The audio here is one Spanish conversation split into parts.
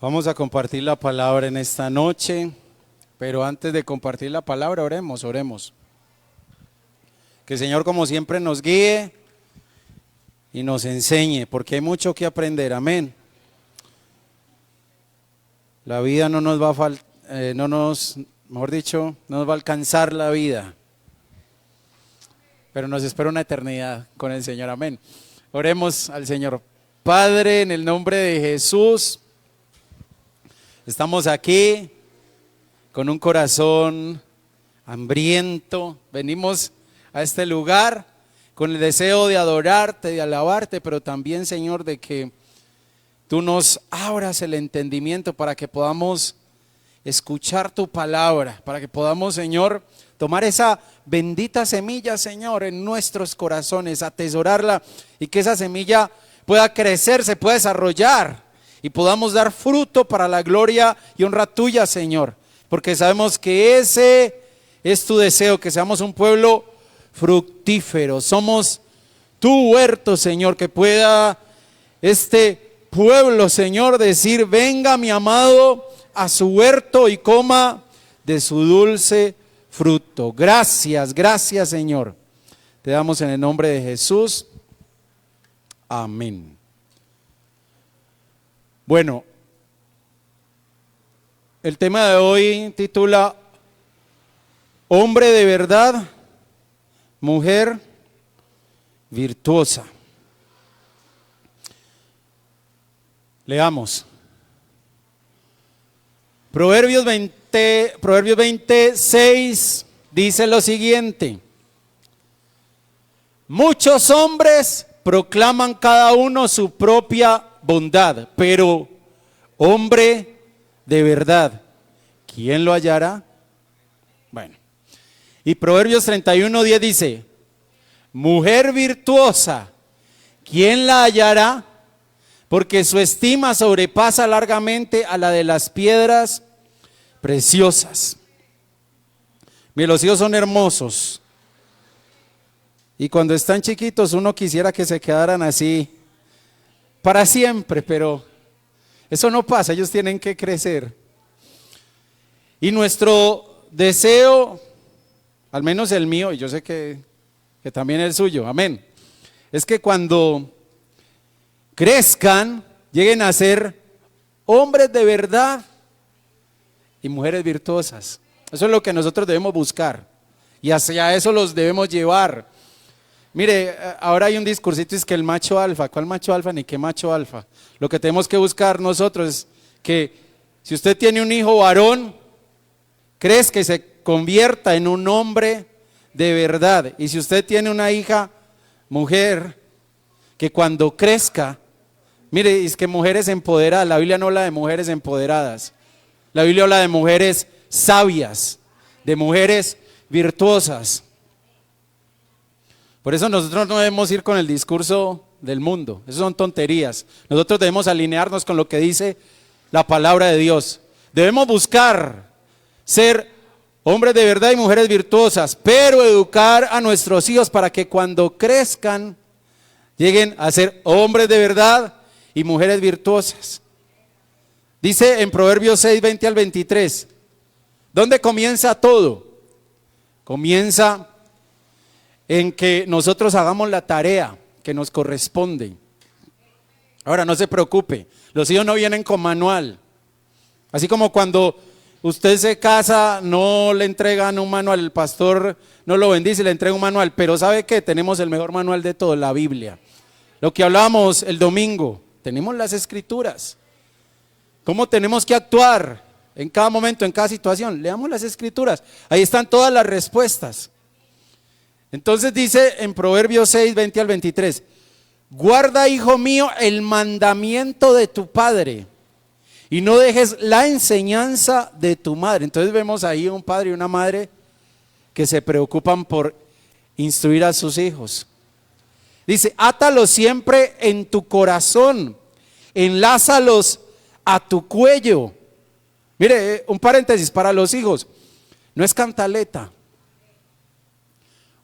Vamos a compartir la palabra en esta noche, pero antes de compartir la palabra, oremos. Que el Señor como siempre nos guíe y nos enseñe, porque hay mucho que aprender, amén. La vida no nos va a no nos va a alcanzar la vida, pero nos espera una eternidad con el Señor, amén. Oremos al Señor. Padre, en el nombre de Jesús, estamos aquí con un corazón hambriento. Venimos a este lugar con el deseo de adorarte, de alabarte, pero también, Señor, de que tú nos abras el entendimiento para que podamos escuchar tu palabra, para que podamos, Señor, tomar esa bendita semilla, Señor, en nuestros corazones, atesorarla y que esa semilla pueda crecer, se pueda desarrollar y podamos dar fruto para la gloria y honra tuya, Señor, porque sabemos que ese es tu deseo, que seamos un pueblo fructífero. Somos tu huerto, Señor, que pueda este pueblo, Señor, decir: venga mi amado a su huerto y coma de su dulce fruto. Gracias, gracias, Señor. Te damos en el nombre de Jesús. Amén. Bueno, el tema de hoy titula Hombre de verdad, mujer virtuosa. Leamos. Proverbios 26 dice lo siguiente: muchos hombres proclaman cada uno su propia bondad, pero hombre de verdad, ¿quién lo hallará? Bueno, y Proverbios 31:10 dice: mujer virtuosa, ¿quién la hallará? Porque su estima sobrepasa largamente a la de las piedras preciosas. Mira, los hijos son hermosos. Y cuando están chiquitos uno quisiera que se quedaran así para siempre, pero eso no pasa, ellos tienen que crecer. Y nuestro deseo, al menos el mío, y yo sé que también el suyo, amén, es que cuando crezcan, lleguen a ser hombres de verdad y mujeres virtuosas. Eso es lo que nosotros debemos buscar y hacia eso los debemos llevar. Mire, ahora hay un discursito, es que el macho alfa. ¿Cuál macho alfa ni qué macho alfa? Lo que tenemos que buscar nosotros es que si usted tiene un hijo varón, crezca y se convierta en un hombre de verdad. Y si usted tiene una hija mujer, que cuando crezca, mire, es que mujeres empoderadas, la Biblia no habla de mujeres empoderadas, la Biblia habla de mujeres sabias, de mujeres virtuosas. Por eso nosotros no debemos ir con el discurso del mundo, eso son tonterías. Nosotros debemos alinearnos con lo que dice la palabra de Dios. Debemos buscar ser hombres de verdad y mujeres virtuosas, pero educar a nuestros hijos para que cuando crezcan lleguen a ser hombres de verdad y mujeres virtuosas. Dice en Proverbios 6, 20 al 23, ¿dónde comienza todo? Comienza en que nosotros hagamos la tarea que nos corresponde. Ahora, no se preocupe, los hijos no vienen con manual. Así como cuando usted se casa, no le entregan un manual, el pastor no lo bendice, le entrega un manual, pero ¿sabe qué? Tenemos el mejor manual de todo, la Biblia. Lo que hablábamos el domingo, tenemos las escrituras. ¿Cómo tenemos que actuar en cada momento, en cada situación? Leamos las escrituras, ahí están todas las respuestas. Entonces dice en Proverbios 6, 20 al 23, guarda, hijo mío, el mandamiento de tu padre y no dejes la enseñanza de tu madre. Entonces vemos ahí un padre y una madre que se preocupan por instruir a sus hijos. Dice, átalos siempre en tu corazón, enlázalos a tu cuello. Mire, un paréntesis para los hijos, no es cantaleta.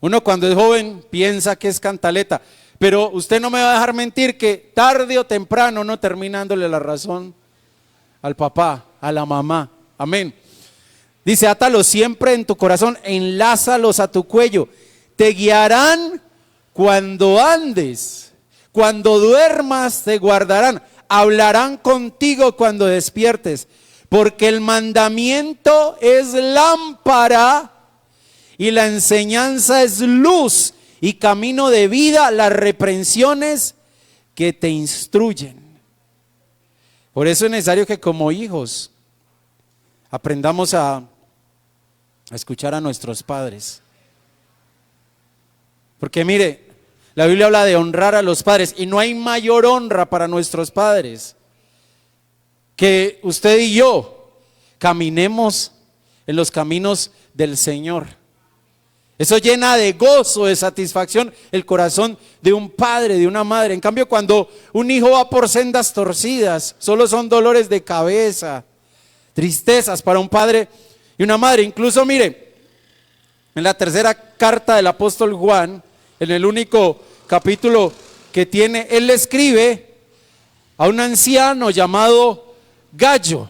Uno cuando es joven piensa que es cantaleta, pero usted no me va a dejar mentir que tarde o temprano, no terminándole la razón al papá, a la mamá. Amén. Dice, átalos siempre en tu corazón, enlázalos a tu cuello. Te guiarán cuando andes, cuando duermas te guardarán. Hablarán contigo cuando despiertes, porque el mandamiento es lámpara y la enseñanza es luz y camino de vida, las reprensiones que te instruyen. Por eso es necesario que como hijos aprendamos a escuchar a nuestros padres. Porque mire, la Biblia habla de honrar a los padres y no hay mayor honra para nuestros padres que usted y yo caminemos en los caminos del Señor. Eso llena de gozo, de satisfacción el corazón de un padre, de una madre. En cambio, cuando un hijo va por sendas torcidas, solo son dolores de cabeza, tristezas para un padre y una madre. Incluso mire, en la tercera carta del apóstol Juan, en el único capítulo que tiene, él le escribe a un anciano llamado Gallo.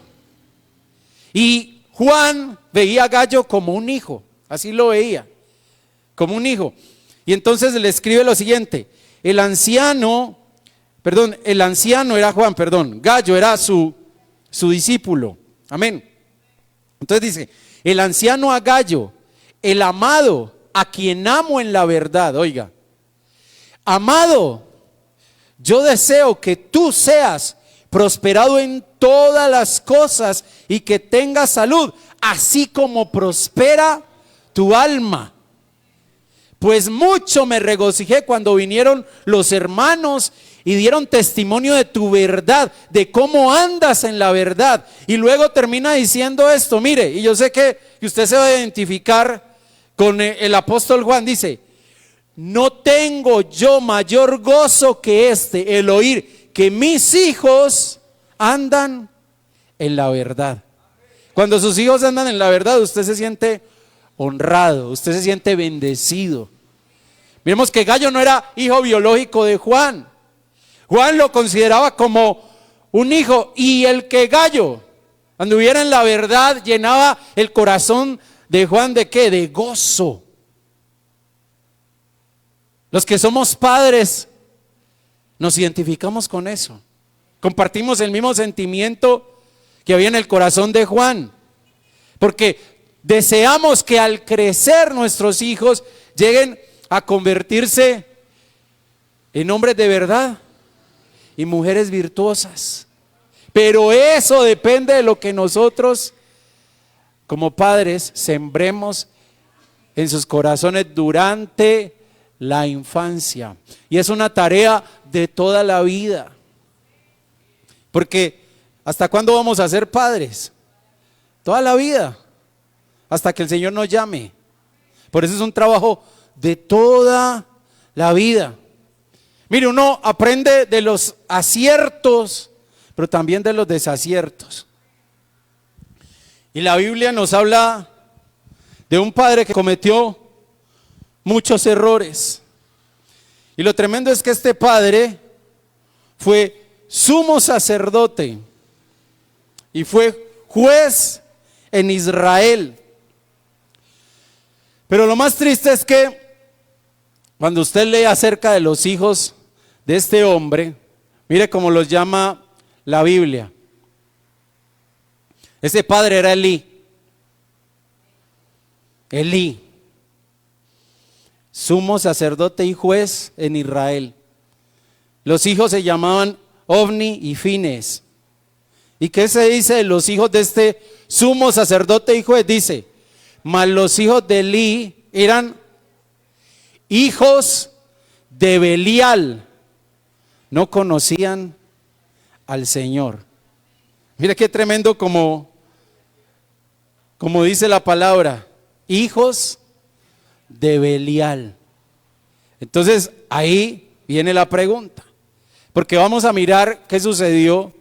Y Juan veía a Gallo como un hijo, así lo veía, como un hijo. Y entonces le escribe lo siguiente: el anciano era Juan, Gallo era su discípulo. Amén. Entonces dice, el anciano a Gallo, el amado, a quien amo en la verdad. Oiga, amado, yo deseo que tú seas prosperado en todas las cosas y que tengas salud, así como prospera tu alma. Pues mucho me regocijé cuando vinieron los hermanos y dieron testimonio de tu verdad, de cómo andas en la verdad. Y luego termina diciendo esto, mire, y yo sé que usted se va a identificar con el apóstol Juan. Dice, no tengo yo mayor gozo que el oír que mis hijos andan en la verdad. Cuando sus hijos andan en la verdad, usted se siente honrado, usted se siente bendecido. Miremos que Gallo no era hijo biológico de Juan. Juan lo consideraba como un hijo, y el que Gallo anduviera en la verdad llenaba el corazón de Juan ¿de qué? De gozo. Los que somos padres nos identificamos con eso. Compartimos el mismo sentimiento que había en el corazón de Juan, porque deseamos que al crecer nuestros hijos lleguen a convertirse en hombres de verdad y mujeres virtuosas. Pero eso depende de lo que nosotros como padres sembremos en sus corazones durante la infancia. Y es una tarea de toda la vida. Porque ¿hasta cuándo vamos a ser padres? Toda la vida, hasta que el Señor nos llame. Por eso es un trabajo de toda la vida. Mire, uno aprende de los aciertos, pero también de los desaciertos. Y la Biblia nos habla de un padre que cometió muchos errores. Y lo tremendo es que este padre fue sumo sacerdote y fue juez en Israel. Pero lo más triste es que cuando usted lee acerca de los hijos de este hombre, mire cómo los llama la Biblia. Ese padre era Elí, sumo sacerdote y juez en Israel. Los hijos se llamaban Ofni y Fines. ¿Y qué se dice de los hijos de este sumo sacerdote y juez? Dice, mas los hijos de Elí eran hijos de Belial, no conocían al Señor. Mira qué tremendo como dice la palabra, hijos de Belial. Entonces ahí viene la pregunta, porque vamos a mirar qué sucedió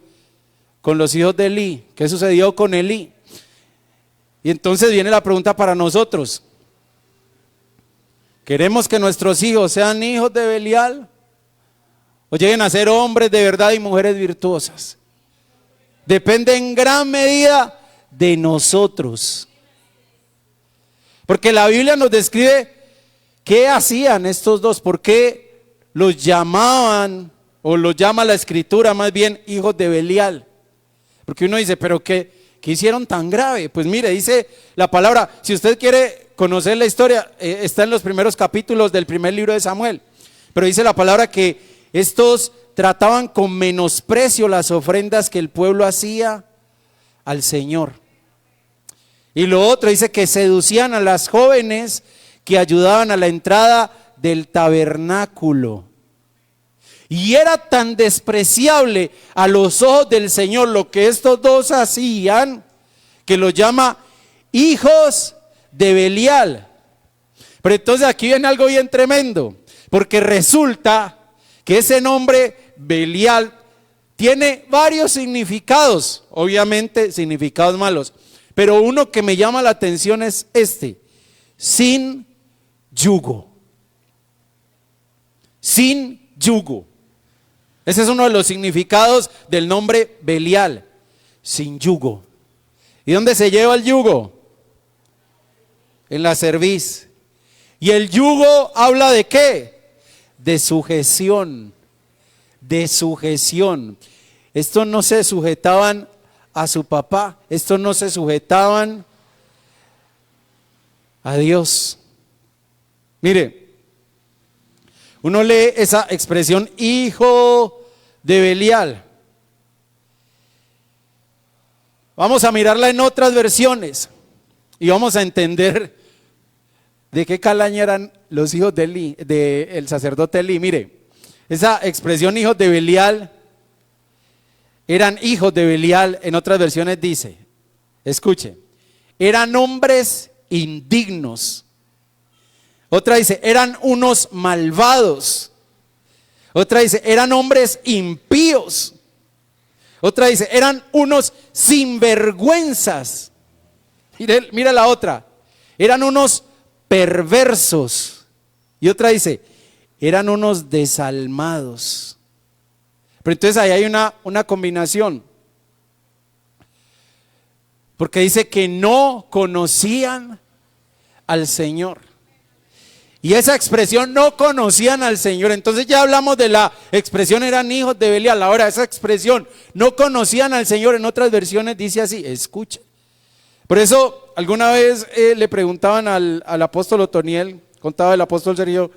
con los hijos de Elí, qué sucedió con Elí. Y entonces viene la pregunta para nosotros: ¿queremos que nuestros hijos sean hijos de Belial o lleguen a ser hombres de verdad y mujeres virtuosas? depende en gran medida de nosotros. Porque la Biblia nos describe qué hacían estos dos, por qué los llamaban, o los llama la Escritura más bien, hijos de Belial. Porque uno dice, pero ¿qué hicieron tan grave? Pues mire, dice la palabra, si usted quiere conocer la historia, está en los primeros capítulos del primer libro de Samuel. Pero dice la palabra que estos trataban con menosprecio las ofrendas que el pueblo hacía al Señor. Y lo otro dice que seducían a las jóvenes que ayudaban a la entrada del tabernáculo. Y era tan despreciable a los ojos del Señor lo que estos dos hacían, que los llama hijos de Belial. Pero entonces aquí viene algo bien tremendo, porque resulta que ese nombre Belial tiene varios significados, obviamente significados malos, pero uno que me llama la atención es este: sin yugo. Sin yugo. Ese es uno de los significados del nombre Belial, sin yugo. ¿Y dónde se lleva el yugo? En la cerviz. ¿Y el yugo habla de qué? De sujeción. De sujeción. Estos no se sujetaban a su papá, estos no se sujetaban a Dios. Mire, uno lee esa expresión hijo de Belial. Vamos a mirarla en otras versiones y vamos a entender de qué calaña eran los hijos de Eli, del sacerdote Eli. Mire, esa expresión hijos de Belial, eran hijos de Belial, en otras versiones dice, escuche, eran hombres indignos. Otra dice, eran unos malvados. Otra dice, eran hombres impíos. Otra dice, eran unos sinvergüenzas. Mira la otra, eran unos perversos. Y otra dice, eran unos desalmados. Pero entonces ahí hay una combinación, porque dice que no conocían al Señor. Y esa expresión, no conocían al Señor. Entonces ya hablamos de la expresión eran hijos de Belial. Ahora esa expresión, no conocían al Señor, en otras versiones dice así, escuchen. Por eso alguna vez le preguntaban al apóstol Otoniel, contaba el apóstol Sergio,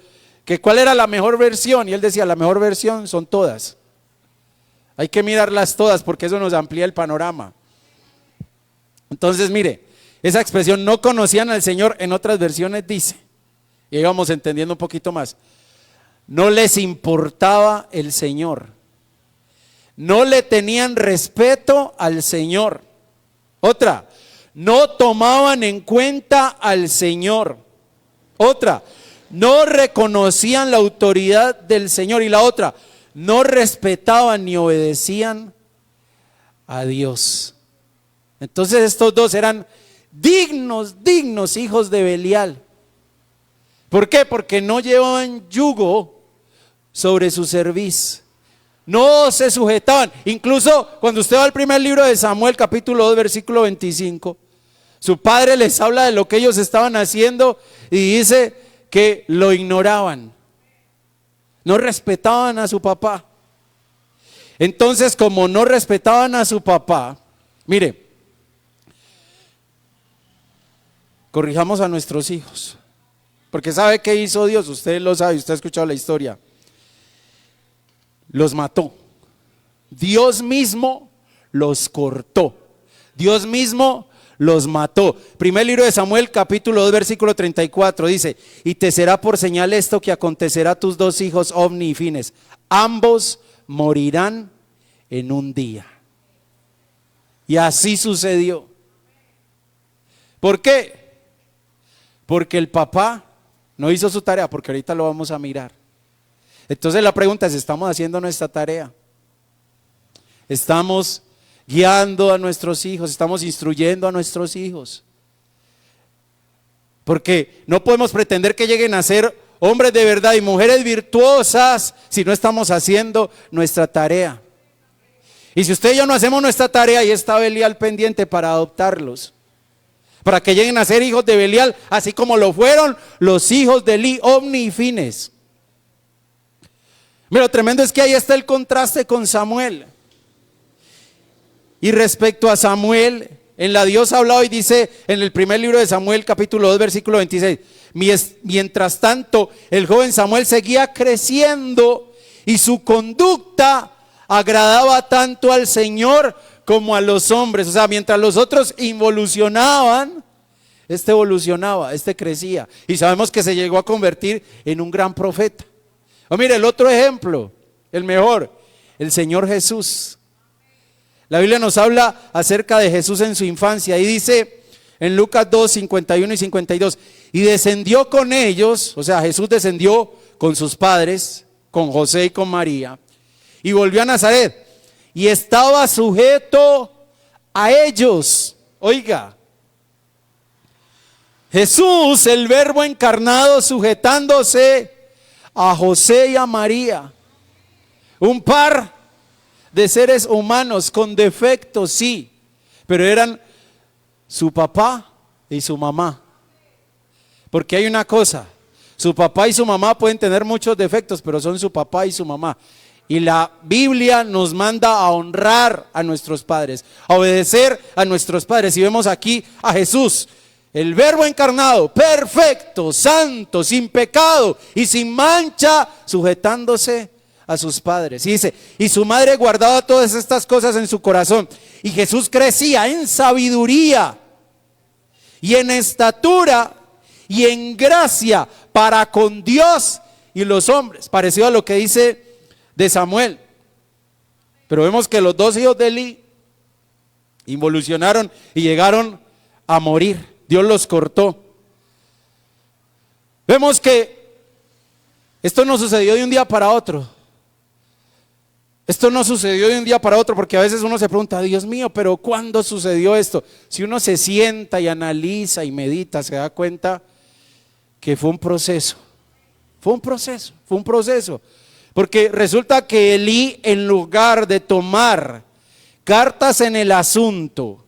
que cuál era la mejor versión. Y él decía, la mejor versión son todas. Hay que mirarlas todas porque eso nos amplía el panorama. Entonces mire, esa expresión no conocían al Señor, en otras versiones dice, y ahí vamos entendiendo un poquito más, no les importaba el Señor, no le tenían respeto al Señor. Otra, no tomaban en cuenta al Señor. Otra, no reconocían la autoridad del Señor. Y la otra, no respetaban ni obedecían a Dios. Entonces estos dos eran dignos hijos de Belial. ¿Por qué? Porque no llevaban yugo sobre su cerviz, no se sujetaban. Incluso cuando usted va al primer libro de Samuel, capítulo 2, versículo 25, su padre les habla de lo que ellos estaban haciendo y dice que lo ignoraban, no respetaban a su papá. Entonces, como no respetaban a su papá, mire, corrijamos a nuestros hijos. Porque ¿sabe qué hizo Dios? Usted lo sabe, usted ha escuchado la historia. Los mató. Dios mismo los cortó. Dios mismo los mató. Primer libro de Samuel, capítulo 2, versículo 34, dice, y te será por señal esto que acontecerá a tus dos hijos, Ofni y Fines. Ambos morirán en un día. Y así sucedió. ¿Por qué? Porque el papá no hizo su tarea, porque ahorita lo vamos a mirar. Entonces la pregunta es, ¿estamos haciendo nuestra tarea? ¿Estamos guiando a nuestros hijos? ¿Estamos instruyendo a nuestros hijos? Porque no podemos pretender que lleguen a ser hombres de verdad y mujeres virtuosas si no estamos haciendo nuestra tarea. Y si usted y yo no hacemos nuestra tarea, ahí está Belial pendiente para adoptarlos, para que lleguen a ser hijos de Belial, así como lo fueron los hijos de Eli, Ofni y Fines. Mira, lo tremendo es que ahí está el contraste con Samuel. Y respecto a Samuel, en la Dios ha hablado y dice en el primer libro de Samuel, capítulo 2, versículo 26, mientras tanto, el joven Samuel seguía creciendo y su conducta agradaba tanto al Señor como a los hombres. O sea, mientras los otros involucionaban, este evolucionaba, este crecía. Y sabemos que se llegó a convertir en un gran profeta. O mire, el otro ejemplo, el mejor, el Señor Jesús. La Biblia nos habla acerca de Jesús en su infancia y dice en Lucas 2, 51 y 52, y descendió con ellos, o sea, Jesús descendió con sus padres, con José y con María, y volvió a Nazaret, y estaba sujeto a ellos. Oiga, Jesús, el Verbo encarnado, sujetándose a José y a María, un par de seres humanos con defectos, sí, pero eran su papá y su mamá. Porque hay una cosa, su papá y su mamá pueden tener muchos defectos, pero son su papá y su mamá. Y la Biblia nos manda a honrar a nuestros padres, a obedecer a nuestros padres. Y vemos aquí a Jesús, el Verbo encarnado, perfecto, santo, sin pecado y sin mancha, sujetándose a sus padres. Y dice, y su madre guardaba todas estas cosas en su corazón. Y Jesús crecía en sabiduría y en estatura y en gracia para con Dios y los hombres, parecido a lo que dice de Samuel. Pero vemos que los dos hijos de Eli involucionaron y llegaron a morir. Dios los cortó. Vemos que esto no sucedió de un día para otro. Esto no sucedió de un día para otro, porque a veces uno se pregunta, Dios mío, pero ¿cuándo sucedió esto? Si uno se sienta y analiza y medita, se da cuenta que fue un proceso. Fue un proceso, fue un proceso. Porque resulta que Elí, en lugar de tomar cartas en el asunto,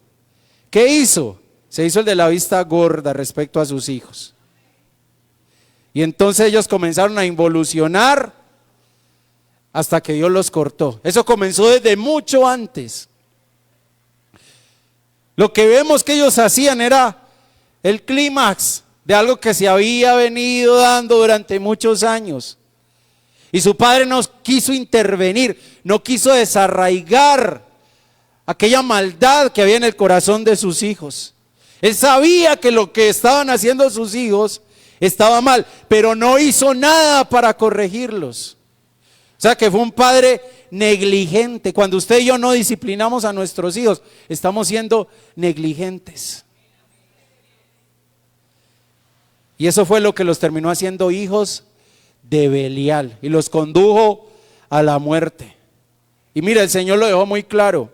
¿qué hizo? Se hizo el de la vista gorda respecto a sus hijos. Y entonces ellos comenzaron a involucionar hasta que Dios los cortó. Eso comenzó desde mucho antes. Lo que vemos que ellos hacían era el clímax de algo que se había venido dando durante muchos años. Y su padre no quiso intervenir, no quiso desarraigar aquella maldad que había en el corazón de sus hijos. Él sabía que lo que estaban haciendo sus hijos estaba mal, pero no hizo nada para corregirlos. O sea que fue un padre negligente. Cuando usted y yo no disciplinamos a nuestros hijos, estamos siendo negligentes. Y eso fue lo que los terminó haciendo hijos de Belial y los condujo a la muerte. Y mira, el Señor lo dejó muy claro.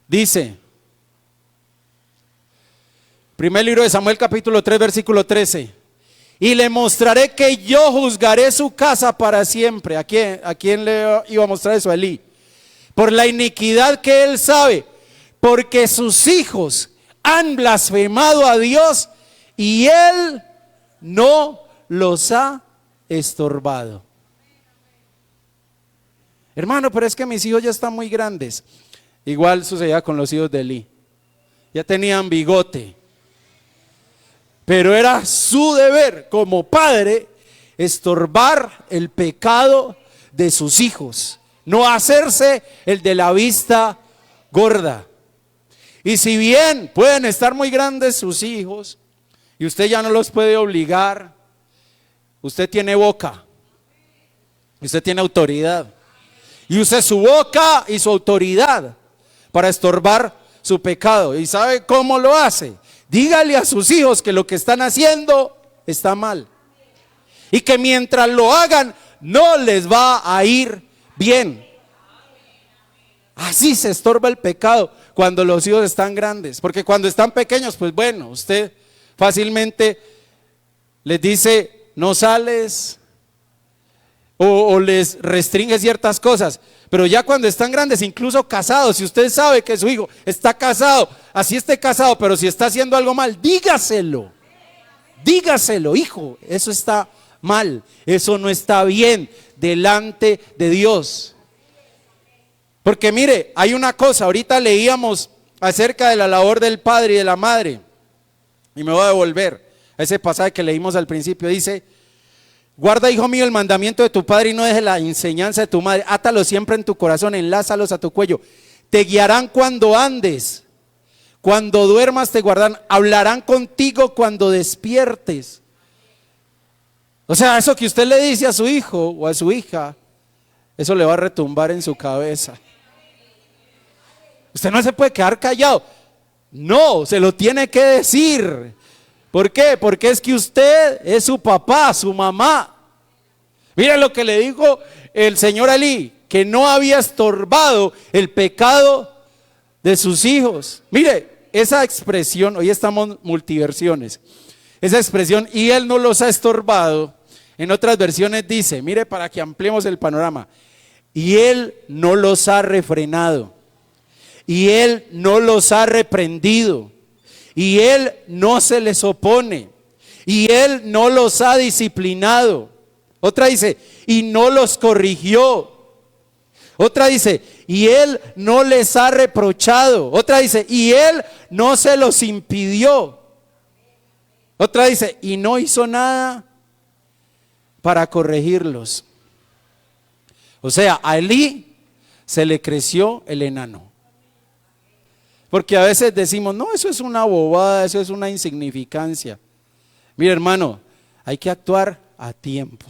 Dice, primer libro de Samuel, capítulo 3, versículo 13. Y le mostraré que yo juzgaré su casa para siempre. ¿A quién le iba a mostrar eso? A Elí. Por la iniquidad que él sabe, porque sus hijos han blasfemado a Dios y él no los ha estorbado. Hermano, pero es que mis hijos ya están muy grandes. Igual sucedía con los hijos de Elí. Ya tenían bigote. Pero era su deber como padre estorbar el pecado de sus hijos, no hacerse el de la vista gorda. Y si bien pueden estar muy grandes sus hijos y usted ya no los puede obligar, usted tiene boca, usted tiene autoridad y use su boca y su autoridad para estorbar su pecado. ¿Y sabe cómo lo hace? Dígale a sus hijos que lo que están haciendo está mal y que mientras lo hagan no les va a ir bien. Así se estorba el pecado cuando los hijos están grandes, porque cuando están pequeños, pues bueno, usted fácilmente les dice, no sales, o les restringe ciertas cosas. Pero ya cuando están grandes, incluso casados, si usted sabe que su hijo está casado, así esté casado, pero si está haciendo algo mal, dígaselo. Dígaselo, hijo, eso está mal, eso no está bien delante de Dios. Porque mire, hay una cosa, ahorita leíamos acerca de la labor del padre y de la madre, y me voy a devolver a ese pasaje que leímos al principio. Dice: guarda, hijo mío, el mandamiento de tu padre y no dejes la enseñanza de tu madre. Átalos siempre en tu corazón, enlázalos a tu cuello. Te guiarán cuando andes, cuando duermas te guardarán, hablarán contigo cuando despiertes. O sea, eso que usted le dice a su hijo o a su hija, eso le va a retumbar en su cabeza. Usted no se puede quedar callado. No, se lo tiene que decir. ¿Por qué? Porque es que usted es su papá, su mamá. Mira lo que le dijo el señor Elí, que no había estorbado el pecado de sus hijos. Mire, esa expresión, hoy estamos multiversiones, esa expresión, y él no los ha estorbado, en otras versiones dice, mire para que ampliemos el panorama, y él no los ha refrenado, y él no los ha reprendido, y él no se les opone, y él no los ha disciplinado. Otra dice, y no los corrigió. Otra dice, y él no les ha reprochado. Otra dice, y él no se los impidió. Otra dice, y no hizo nada para corregirlos. O sea, a Elí se le creció el enano. Porque a veces decimos, no, eso es una bobada, eso es una insignificancia. Mire, hermano, hay que actuar a tiempo.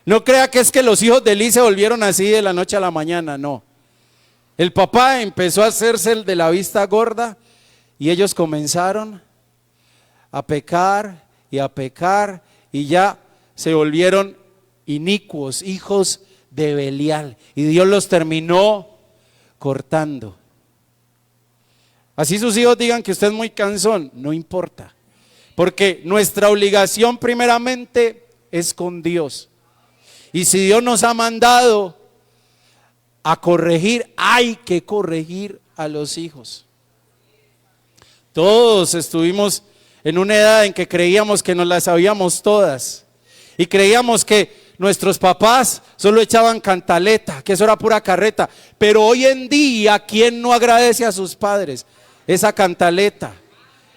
No crea que es que los hijos de Elí se volvieron así de la noche a la mañana, no. El papá empezó a hacerse el de la vista gorda y ellos comenzaron a pecar y ya se volvieron inicuos, hijos de Belial, y Dios los terminó cortando. Así sus hijos digan que usted es muy cansón, no importa, porque nuestra obligación primeramente es con Dios. Y si Dios nos ha mandado a corregir, hay que corregir a los hijos. Todos estuvimos en una edad en que creíamos que nos las sabíamos todas y creíamos que nuestros papás solo echaban cantaleta, que eso era pura carreta. Pero hoy en día, ¿quién no agradece a sus padres esa cantaleta,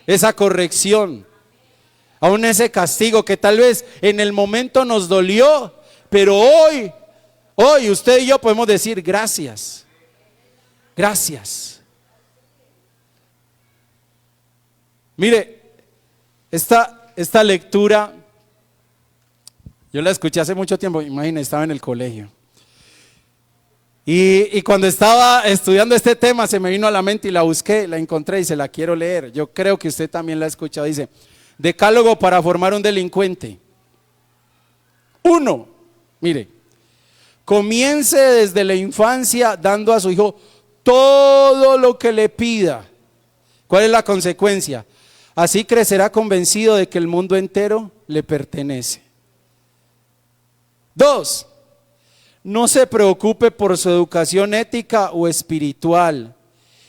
esa corrección, aún ese castigo que tal vez en el momento nos dolió, pero hoy usted y yo podemos decir gracias, gracias? Mire, esta lectura yo la escuché hace mucho tiempo, imagínense, estaba en el colegio. Y cuando estaba estudiando este tema se me vino a la mente y la busqué, la encontré y se la quiero leer. Yo creo que usted también la ha escuchado. Dice: decálogo para formar un delincuente. 1, mire, comience desde la infancia dando a su hijo todo lo que le pida. ¿Cuál es la consecuencia? Así crecerá convencido de que el mundo entero le pertenece. 2, no se preocupe por su educación ética o espiritual.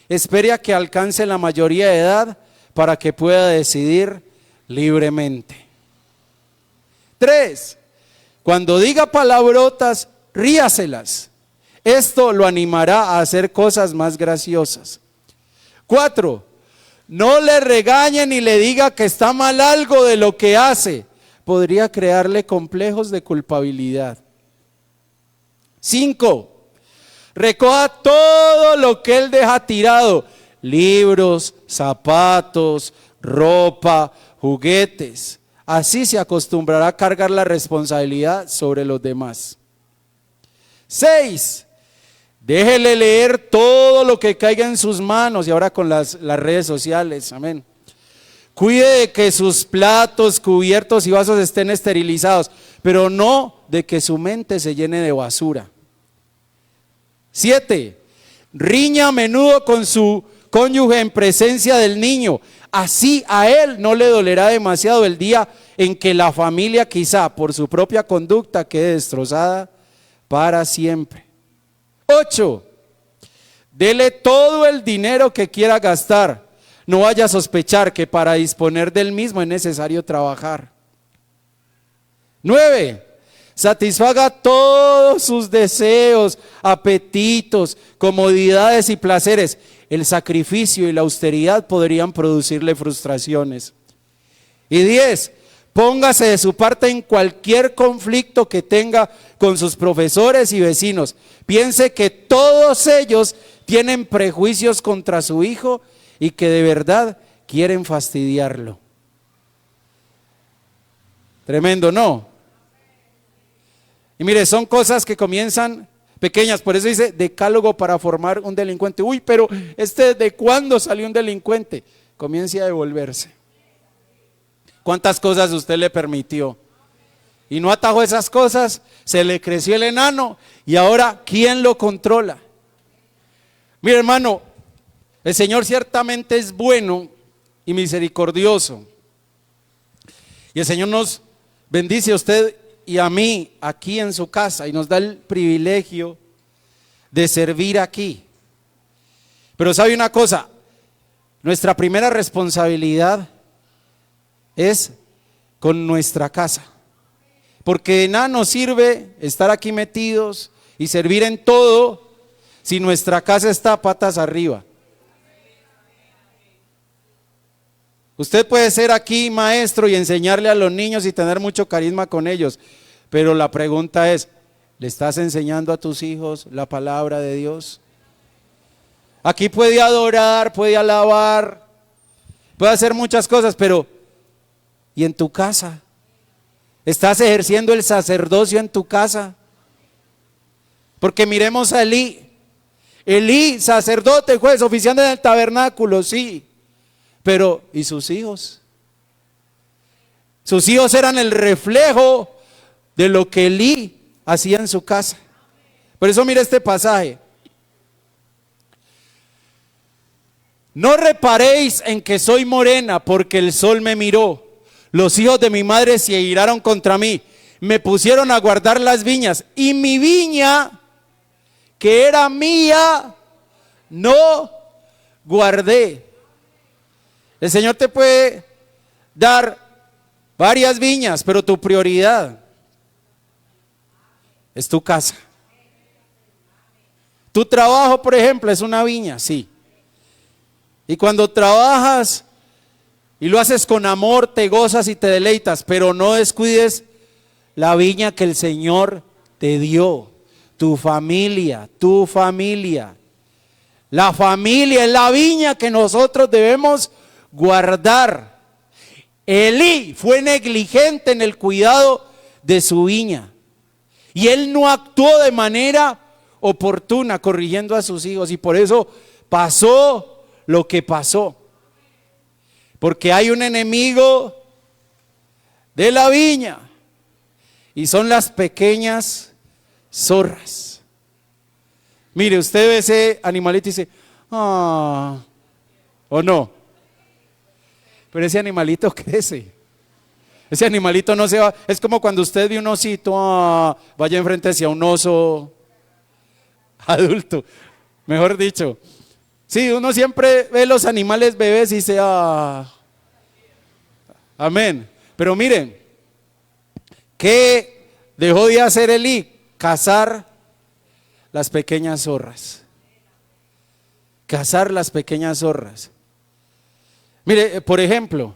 Espere a que alcance la mayoría de edad para que pueda decidir libremente. 3, cuando diga palabrotas, ríaselas. Esto lo animará a hacer cosas más graciosas. 4, no le regañe ni le diga que está mal algo de lo que hace. Podría crearle complejos de culpabilidad. 5, recoja todo lo que él deja tirado: libros, zapatos, ropa, juguetes. Así se acostumbrará a cargar la responsabilidad sobre los demás. 6, déjele leer todo lo que caiga en sus manos, y ahora con las redes sociales, amén. Cuide de que sus platos, cubiertos y vasos estén esterilizados, pero no de que su mente se llene de basura. 7, riña a menudo con su cónyuge en presencia del niño. así a él no le dolerá demasiado el día en que la familia quizá por su propia conducta quede destrozada para siempre. 8. Dele todo el dinero que quiera gastar. No vaya a sospechar que para disponer del mismo es necesario trabajar. 9. Satisfaga todos sus deseos, apetitos, comodidades y placeres. El sacrificio y la austeridad podrían producirle frustraciones. Y 10. Póngase de su parte en cualquier conflicto que tenga con sus profesores y vecinos. Piense que todos ellos tienen prejuicios contra su hijo y que de verdad quieren fastidiarlo. Tremendo, ¿no? Y mire, son cosas que comienzan pequeñas, por eso dice decálogo para formar un delincuente. Uy, pero ¿de cuándo salió un delincuente? Comience a devolverse. ¿Cuántas cosas usted le permitió? Y no atajó esas cosas, se le creció el enano y ahora ¿quién lo controla? Mire, hermano, el Señor ciertamente es bueno y misericordioso. Y el Señor nos bendice a usted y a mí aquí en su casa y nos da el privilegio de servir aquí. Pero sabe una cosa, nuestra primera responsabilidad es con nuestra casa. Porque de nada nos sirve estar aquí metidos y servir en todo si nuestra casa está patas arriba. Usted puede ser aquí maestro y enseñarle a los niños y tener mucho carisma con ellos, pero la pregunta es, ¿le estás enseñando a tus hijos la palabra de Dios? Aquí puede adorar, puede alabar, puede hacer muchas cosas, pero ¿y en tu casa? ¿Estás ejerciendo el sacerdocio en tu casa? Porque miremos a Elí. Elí, sacerdote, juez, oficiante del tabernáculo, sí. Pero, ¿y sus hijos? Sus hijos eran el reflejo de lo que Elí hacía en su casa. Por eso mire este pasaje. No reparéis en que soy morena, porque el sol me miró. Los hijos de mi madre se iraron contra mí. Me pusieron a guardar las viñas. Y mi viña, que era mía, no guardé. El Señor te puede dar varias viñas, pero tu prioridad es tu casa. Tu trabajo, por ejemplo, es una viña, sí. Y cuando trabajas y lo haces con amor, te gozas y te deleitas, pero no descuides la viña que el Señor te dio. Tu familia, tu familia. La familia es la viña que nosotros debemos guardar. Elí fue negligente en el cuidado de su viña y él no actuó de manera oportuna corrigiendo a sus hijos, y por eso pasó lo que pasó, porque hay un enemigo de la viña y son las pequeñas zorras. Mire, usted ve ese animalito y dice, ah, o no. Pero ese animalito crece. Ese animalito no se va. Es como cuando usted ve un osito, vaya enfrente hacia un oso adulto, mejor dicho. Sí, uno siempre ve los animales bebés y dice, amén. Pero miren, ¿qué dejó de hacer Elí? Cazar las pequeñas zorras. Cazar las pequeñas zorras. Mire, por ejemplo,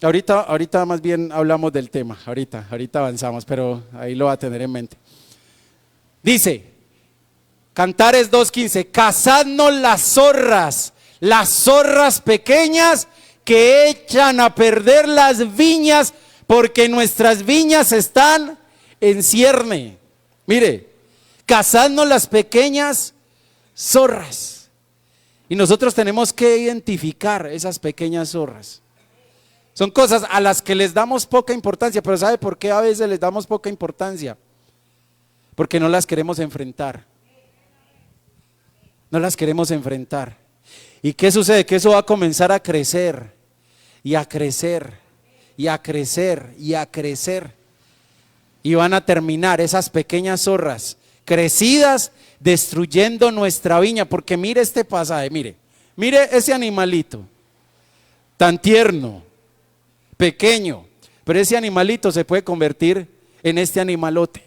ahorita más bien hablamos del tema, ahorita avanzamos, pero ahí lo va a tener en mente. Dice, Cantares 2:15, cazadnos las zorras pequeñas que echan a perder las viñas, porque nuestras viñas están en cierne. Mire, cazadnos las pequeñas zorras. Y nosotros tenemos que identificar esas pequeñas zorras. Son cosas a las que les damos poca importancia, pero ¿sabe por qué a veces les damos poca importancia? Porque no las queremos enfrentar. No las queremos enfrentar. ¿Y qué sucede? Que eso va a comenzar a crecer y a crecer y a crecer y a crecer. Y van a terminar esas pequeñas zorras crecidas destruyendo nuestra viña. Porque mire este pasaje, mire ese animalito tan tierno, pequeño, pero ese animalito se puede convertir en este animalote.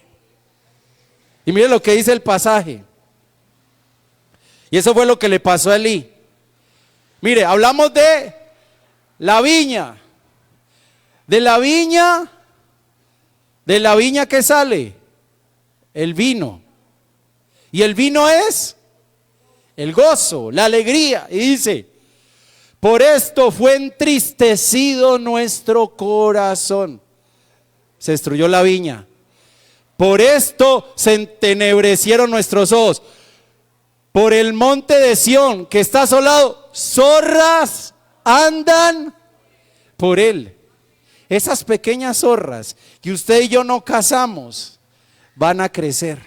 Y mire lo que dice el pasaje. Y eso fue lo que le pasó a Elí. Mire, hablamos de la viña. De la viña que sale el vino. Y el vino es el gozo, la alegría. Y dice: por esto fue entristecido nuestro corazón. Se destruyó la viña. Por esto se entenebrecieron nuestros ojos. Por el monte de Sión que está asolado, zorras andan por él. Esas pequeñas zorras que usted y yo no cazamos van a crecer.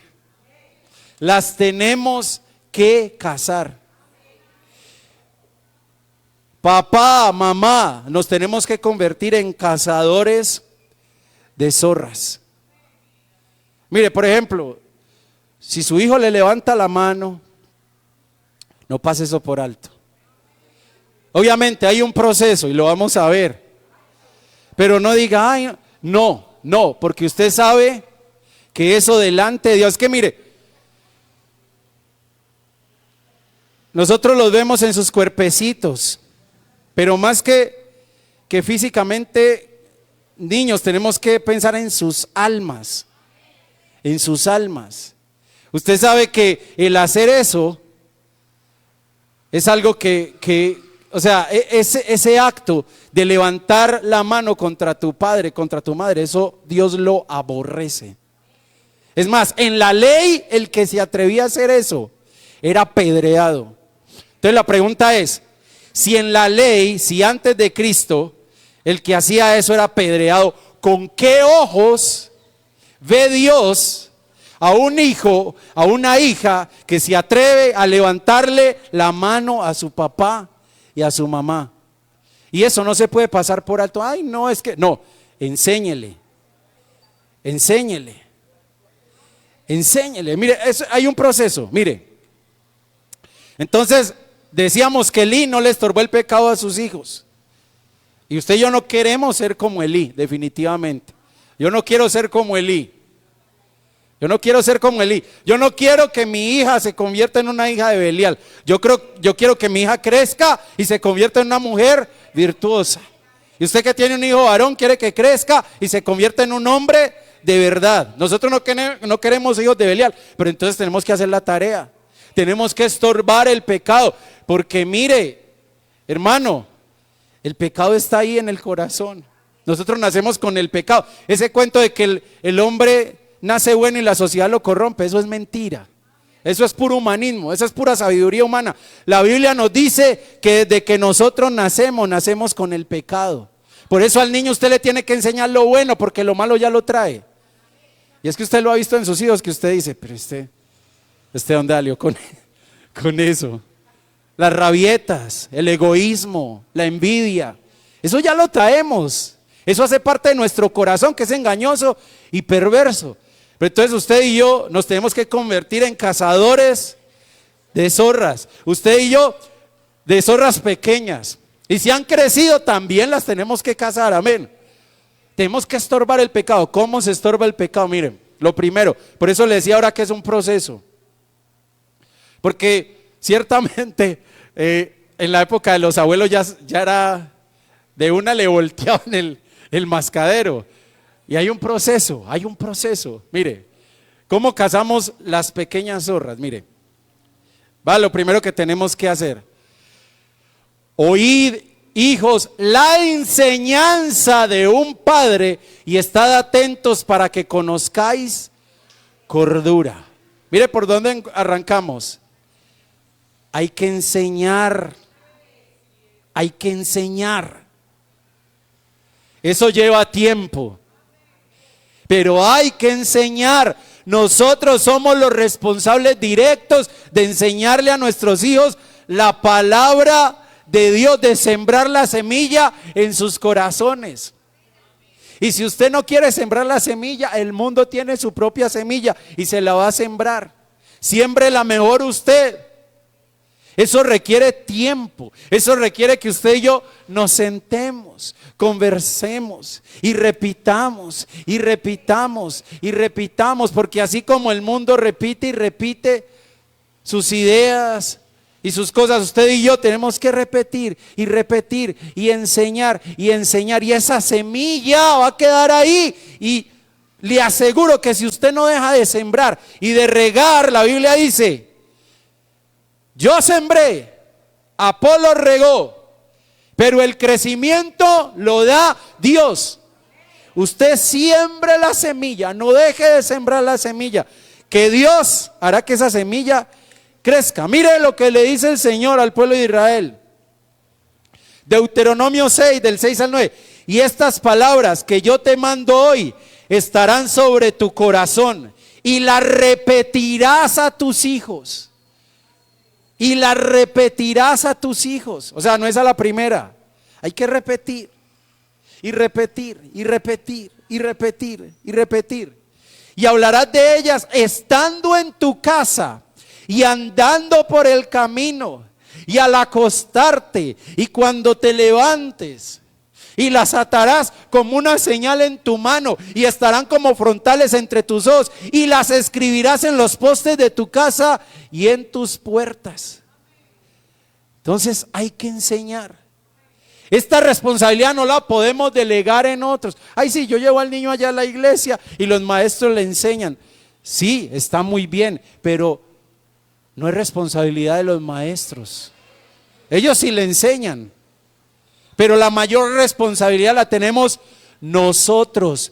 Las tenemos que cazar. Papá, mamá, nos tenemos que convertir en cazadores de zorras. Mire, por ejemplo, si su hijo le levanta la mano, no pase eso por alto. Obviamente hay un proceso y lo vamos a ver. Pero no diga, ay, no, porque usted sabe que eso delante de Dios, es que mire, nosotros los vemos en sus cuerpecitos, pero más que físicamente, niños, tenemos que pensar en sus almas, en sus almas. Usted sabe que el hacer eso es algo o sea, ese acto de levantar la mano contra tu padre, contra tu madre, eso Dios lo aborrece. Es más, en la ley el que se atrevía a hacer eso era apedreado. Entonces la pregunta es, si en la ley, si antes de Cristo el que hacía eso era apedreado, ¿con qué ojos ve Dios a un hijo, a una hija que se atreve a levantarle la mano a su papá y a su mamá? Y eso no se puede pasar por alto. Ay, no, es que no, enséñele. Mire, hay un proceso, mire. Entonces, decíamos que Elí no le estorbó el pecado a sus hijos. Y usted y yo no queremos ser como Elí, definitivamente. Yo no quiero ser como Elí. Yo no quiero que mi hija se convierta en una hija de Belial. Yo quiero que mi hija crezca y se convierta en una mujer virtuosa. Y usted que tiene un hijo varón quiere que crezca y se convierta en un hombre de verdad. Nosotros no queremos hijos de Belial, pero entonces tenemos que hacer la tarea. Tenemos que estorbar el pecado, porque mire, hermano, el pecado está ahí en el corazón. Nosotros nacemos con el pecado. Ese cuento de que el hombre nace bueno y la sociedad lo corrompe, eso es mentira. Eso es puro humanismo, esa es pura sabiduría humana. La Biblia nos dice que desde que nosotros nacemos con el pecado. Por eso al niño usted le tiene que enseñar lo bueno, porque lo malo ya lo trae. Y es que usted lo ha visto en sus hijos, que usted dice, pero este ¿dónde salió con eso? Las rabietas, el egoísmo, la envidia, eso ya lo traemos. Eso hace parte de nuestro corazón, que es engañoso y perverso. Pero entonces usted y yo nos tenemos que convertir en cazadores de zorras. Usted y yo de zorras pequeñas. Y si han crecido también las tenemos que cazar, amén. Tenemos que estorbar el pecado. ¿Cómo se estorba el pecado? Miren, lo primero, por eso le decía ahora que es un proceso. Porque ciertamente en la época de los abuelos ya era de una le volteaban el mascadero. Y hay un proceso. Mire, ¿cómo cazamos las pequeñas zorras? Mire, lo primero que tenemos que hacer: oíd, hijos, la enseñanza de un padre y estad atentos para que conozcáis cordura. Mire por dónde arrancamos. Hay que enseñar. Eso lleva tiempo, pero hay que enseñar. Nosotros somos los responsables directos de enseñarle a nuestros hijos la palabra de Dios, de sembrar la semilla en sus corazones. Y si usted no quiere sembrar la semilla, el mundo tiene su propia semilla y se la va a sembrar. Siémbrela mejor usted. Eso requiere tiempo, eso requiere que usted y yo nos sentemos, conversemos y repitamos y repitamos y repitamos, porque así como el mundo repite y repite sus ideas y sus cosas, usted y yo tenemos que repetir y repetir y enseñar y enseñar, y esa semilla va a quedar ahí. Y le aseguro que si usted no deja de sembrar y de regar, la Biblia dice: yo sembré, Apolo regó, pero el crecimiento lo da Dios. Usted siembre la semilla, no deje de sembrar la semilla, que Dios hará que esa semilla crezca. Mire lo que le dice el Señor al pueblo de Israel. Deuteronomio 6, del 6 al 9. Y estas palabras que yo te mando hoy estarán sobre tu corazón y las repetirás a tus hijos. Y la repetirás a tus hijos. O sea, no es a la primera. Hay que repetir y repetir y repetir y repetir y repetir. Y hablarás de ellas estando en tu casa y andando por el camino y al acostarte y cuando te levantes. Y las atarás como una señal en tu mano y estarán como frontales entre tus ojos, y las escribirás en los postes de tu casa y en tus puertas. Entonces hay que enseñar. Esta responsabilidad no la podemos delegar en otros. Ay, sí, yo llevo al niño allá a la iglesia y los maestros le enseñan. Sí, está muy bien, pero no es responsabilidad de los maestros. Ellos sí le enseñan, pero la mayor responsabilidad la tenemos nosotros,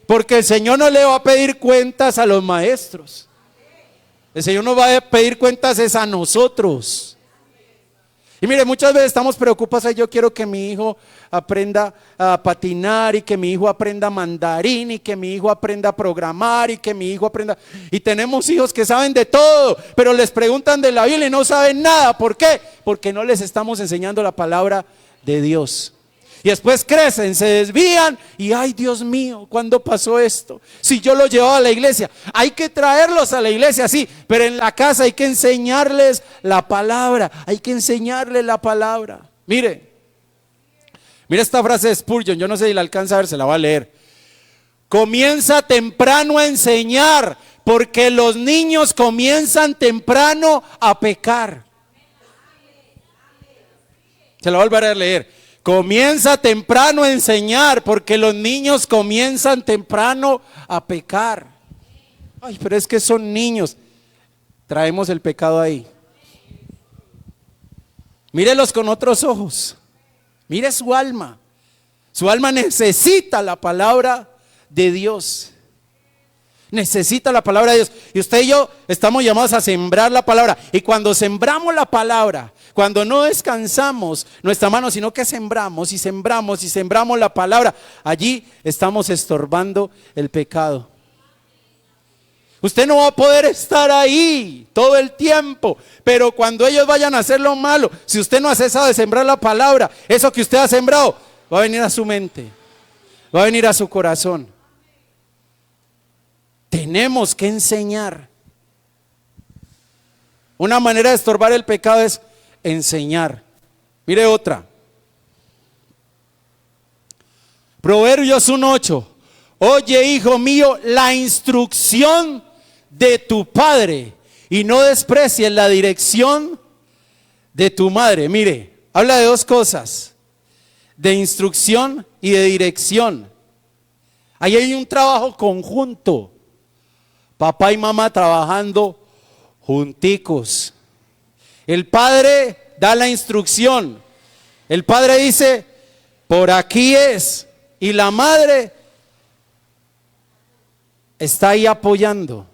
porque el Señor no le va a pedir cuentas a los maestros. El Señor nos va a pedir cuentas es a nosotros. Y mire, muchas veces estamos preocupados: yo quiero que mi hijo aprenda a patinar, y que mi hijo aprenda mandarín, y que mi hijo aprenda a programar, y que mi hijo aprenda. Y tenemos hijos que saben de todo, pero les preguntan de la Biblia y no saben nada. ¿Por qué? Porque no les estamos enseñando la palabra de Dios. Y después crecen, se desvían y ay, Dios mío, ¿cuándo pasó esto? Si yo los llevaba a la iglesia. Hay que traerlos a la iglesia, sí, pero en la casa hay que enseñarles la palabra. Hay que enseñarles la palabra. Mire esta frase de Spurgeon, yo no sé si la alcanza a ver, se la va a leer. Comienza temprano a enseñar, porque los niños comienzan temprano a pecar. Se la voy a volver a leer. Comienza temprano a enseñar, porque los niños comienzan temprano a pecar. Ay, pero es que son niños. Traemos el pecado ahí. Mírelos con otros ojos. Mire su alma. Su alma necesita la palabra de Dios. Necesita la palabra de Dios. Y usted y yo estamos llamados a sembrar la palabra. Y cuando sembramos la palabra, cuando no descansamos nuestra mano, sino que sembramos y sembramos y sembramos la palabra, allí estamos estorbando el pecado. Usted no va a poder estar ahí todo el tiempo, pero cuando ellos vayan a hacer lo malo, si usted no ha cesado de sembrar la palabra, eso que usted ha sembrado va a venir a su mente, va a venir a su corazón. Tenemos que enseñar. Una manera de estorbar el pecado es enseñar. Mire otra. Proverbios 1:8. Oye, hijo mío, la instrucción de tu padre y no desprecies la dirección de tu madre. Mire, habla de dos cosas: de instrucción y de dirección. Ahí hay un trabajo conjunto. Papá y mamá trabajando junticos. El padre da la instrucción. El padre dice: por aquí es. Y la madre está ahí apoyando,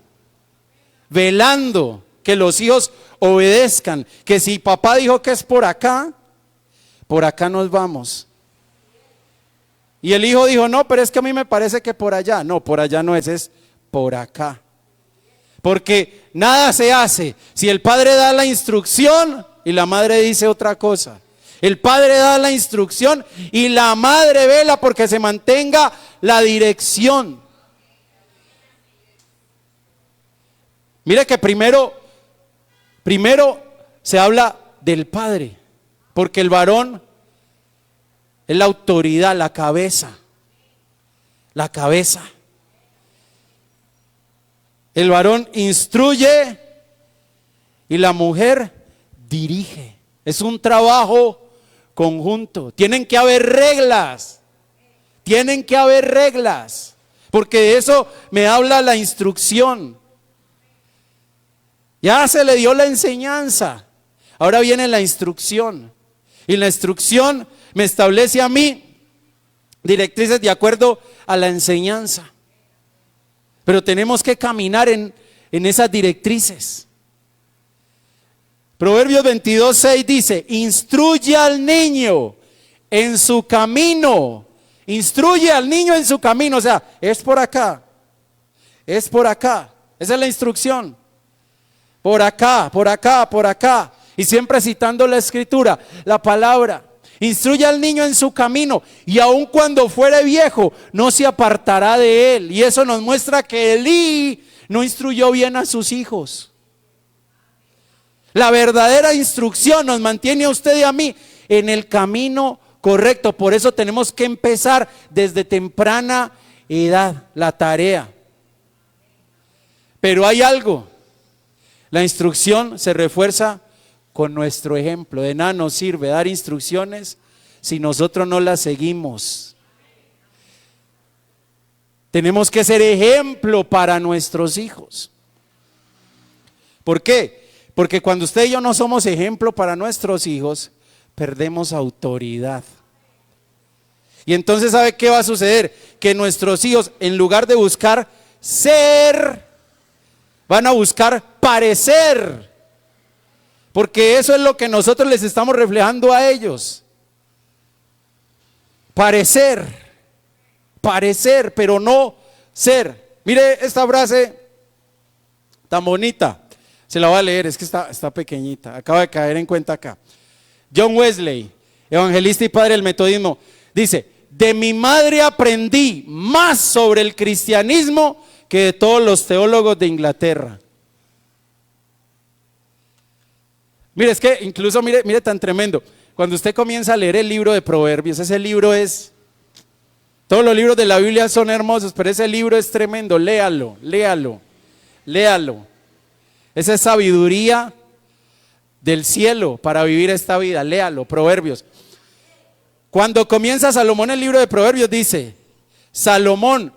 velando que los hijos obedezcan. Que si papá dijo que es por acá nos vamos. Y el hijo dijo: no, pero es que a mí me parece que por allá. No, por allá no es por acá. Porque nada se hace si el padre da la instrucción y y la madre dice otra cosa. El padre da la instrucción y la madre vela porque se mantenga la dirección. Mire que primero se habla del padre, porque el varón es la autoridad, la cabeza. La cabeza. El varón instruye y la mujer dirige. Es un trabajo conjunto. Tienen que haber reglas. Tienen que haber reglas. Porque de eso me habla la instrucción. Ya se le dio la enseñanza. Ahora viene la instrucción. Y la instrucción me establece a mí directrices de acuerdo a la enseñanza. Pero tenemos que caminar en esas directrices. Proverbios 22:6 dice: instruye al niño en su camino. Instruye al niño en su camino. O sea, es por acá. Es por acá. Esa es la instrucción. Por acá, por acá, por acá. Y siempre citando la escritura, la palabra. Instruye al niño en su camino, y aun cuando fuere viejo, no se apartará de él. Y eso nos muestra que Elí no instruyó bien a sus hijos. La verdadera instrucción nos mantiene a usted y a mí en el camino correcto. Por eso tenemos que empezar desde temprana edad la tarea. Pero hay algo: la instrucción se refuerza con nuestro ejemplo. De nada nos sirve dar instrucciones si nosotros no las seguimos. Tenemos que ser ejemplo para nuestros hijos. ¿Por qué? Porque cuando usted y yo no somos ejemplo para nuestros hijos, perdemos autoridad. Y entonces, ¿sabe qué va a suceder? Que nuestros hijos, en lugar de buscar ser, van a buscar parecer. Porque eso es lo que nosotros les estamos reflejando a ellos. Parecer, pero no ser. Mire esta frase tan bonita. Se la voy a leer, es que está pequeñita. Acaba de caer en cuenta acá. John Wesley, evangelista y padre del metodismo, dice: de mi madre aprendí más sobre el cristianismo que de todos los teólogos de Inglaterra. Mire, es que incluso, mire tan tremendo. Cuando usted comienza a leer el libro de Proverbios, ese libro es, todos los libros de la Biblia son hermosos, pero ese libro es tremendo. Léalo. Esa es sabiduría del cielo para vivir esta vida. Léalo, Proverbios. Cuando comienza Salomón el libro de Proverbios, dice: Salomón,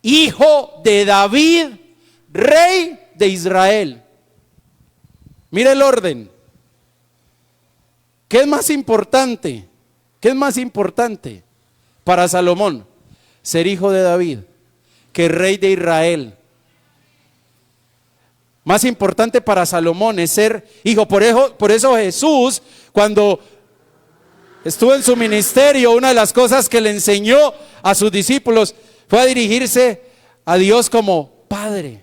hijo de David, rey de Israel. Mire el orden. ¿Qué es más importante? ¿Qué es más importante para Salomón? Ser hijo de David que rey de Israel. Más importante para Salomón es ser hijo. Por eso Jesús, cuando estuvo en su ministerio, una de las cosas que le enseñó a sus discípulos fue a dirigirse a Dios como Padre.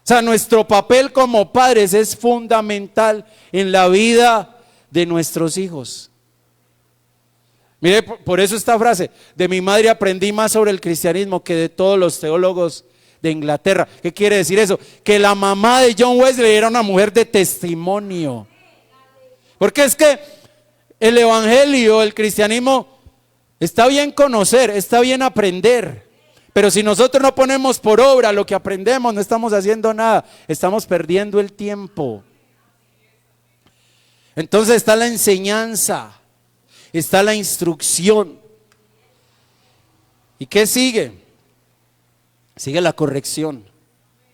O sea, nuestro papel como padres es fundamental en la vida de nuestros hijos. Mire, por eso esta frase: de mi madre aprendí más sobre el cristianismo que de todos los teólogos de Inglaterra. ¿Qué quiere decir eso? Que la mamá de John Wesley era una mujer de testimonio. Porque es que el evangelio, el cristianismo, está bien conocer, está bien aprender, pero si nosotros no ponemos por obra lo que aprendemos, no estamos haciendo nada, estamos perdiendo el tiempo. Entonces está la enseñanza, está la instrucción. ¿Y qué sigue? Sigue la corrección.